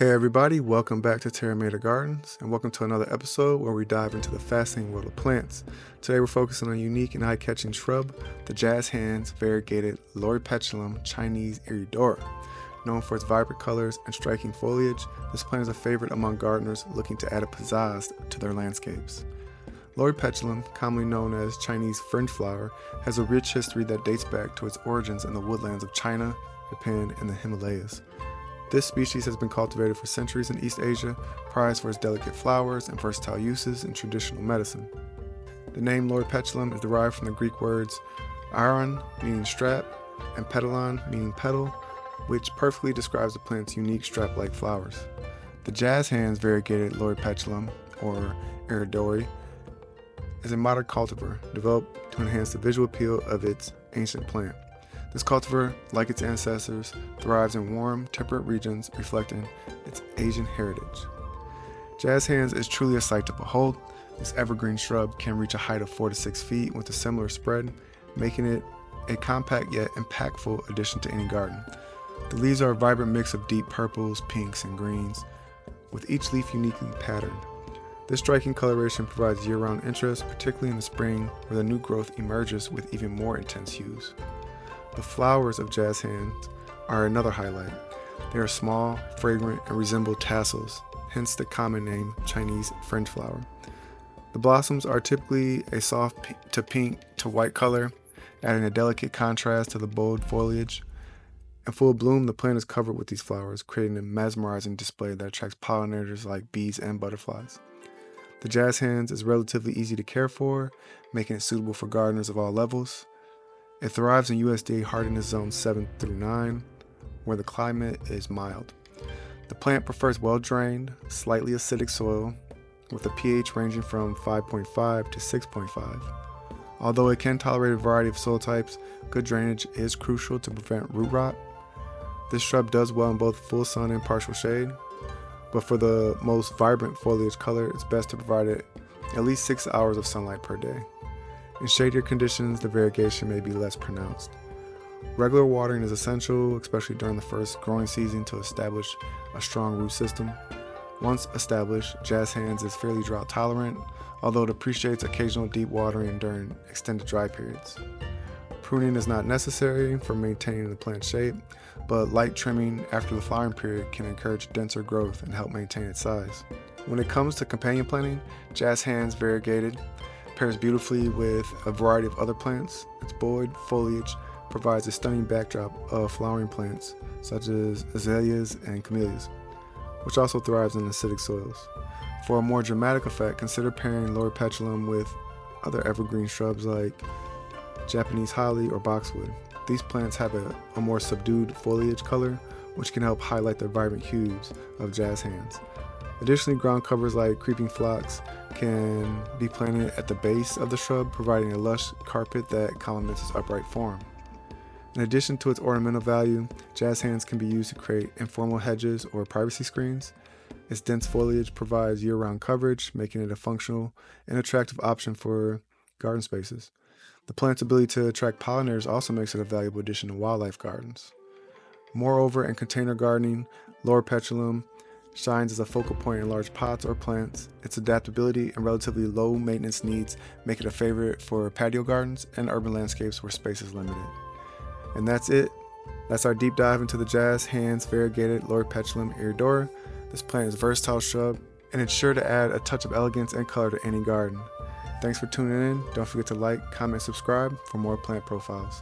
Hey everybody, welcome back to Terramator Gardens, and welcome to another episode where we dive into the fascinating world of plants. Today we're focusing on a unique and eye-catching shrub, the Jazz Hands Variegated Loropetalum chinense Irodori. Known for its vibrant colors and striking foliage, this plant is a favorite among gardeners looking to add a pizzazz to their landscapes. Loropetalum, commonly known as Chinese fringe flower, has a rich history that dates back to its origins in the woodlands of China, Japan, and the Himalayas. This species has been cultivated for centuries in East Asia, prized for its delicate flowers and versatile uses in traditional medicine. The name Loropetalum is derived from the Greek words iron, meaning strap, and petalon, meaning petal, which perfectly describes the plant's unique strap-like flowers. The Jazz Hands Variegated Loropetalum, or Irodori, is a modern cultivar developed to enhance the visual appeal of its ancient plant. This cultivar, like its ancestors, thrives in warm, temperate regions, reflecting its Asian heritage. Jazz Hands is truly a sight to behold. This evergreen shrub can reach a height of 4 to 6 feet with a similar spread, making it a compact yet impactful addition to any garden. The leaves are a vibrant mix of deep purples, pinks, and greens, with each leaf uniquely patterned. This striking coloration provides year-round interest, particularly in the spring, where the new growth emerges with even more intense hues. The flowers of Jazz Hands are another highlight. They are small, fragrant, and resemble tassels, hence the common name Chinese fringe flower. The blossoms are typically a soft to pink to white color, adding a delicate contrast to the bold foliage. In full bloom, the plant is covered with these flowers, creating a mesmerizing display that attracts pollinators like bees and butterflies. The Jazz Hands is relatively easy to care for, making it suitable for gardeners of all levels. It thrives in USDA hardiness zones 7 through 9, where the climate is mild. The plant prefers well-drained, slightly acidic soil, with a pH ranging from 5.5 to 6.5. Although it can tolerate a variety of soil types, good drainage is crucial to prevent root rot. This shrub does well in both full sun and partial shade, but for the most vibrant foliage color, it's best to provide it at least 6 hours of sunlight per day. In shadier conditions, the variegation may be less pronounced. Regular watering is essential, especially during the first growing season, to establish a strong root system. Once established, Jazz Hands is fairly drought tolerant, although it appreciates occasional deep watering during extended dry periods. Pruning is not necessary for maintaining the plant's shape, but light trimming after the flowering period can encourage denser growth and help maintain its size. When it comes to companion planting, Jazz Hands Variegated pairs beautifully with a variety of other plants. Its bold foliage provides a stunning backdrop of flowering plants such as azaleas and camellias, which also thrives in acidic soils. For a more dramatic effect, consider pairing Loropetalum with other evergreen shrubs like Japanese holly or boxwood. These plants have a more subdued foliage color, which can help highlight the vibrant hues of Jazz Hands. Additionally, ground covers like creeping phlox can be planted at the base of the shrub, providing a lush carpet that complements its upright form. In addition to its ornamental value, Jazz Hands can be used to create informal hedges or privacy screens. Its dense foliage provides year-round coverage, making it a functional and attractive option for garden spaces. The plant's ability to attract pollinators also makes it a valuable addition to wildlife gardens. Moreover, in container gardening, Loropetalum shines as a focal point in large pots or plants. Its adaptability and relatively low maintenance needs make it a favorite for patio gardens and urban landscapes where space is limited. And that's it. That's our deep dive into the Jazz Hands Variegated Loropetalum Irodori. This plant is a versatile shrub, and it's sure to add a touch of elegance and color to any garden. Thanks for tuning in. Don't forget to like, comment, and subscribe for more plant profiles.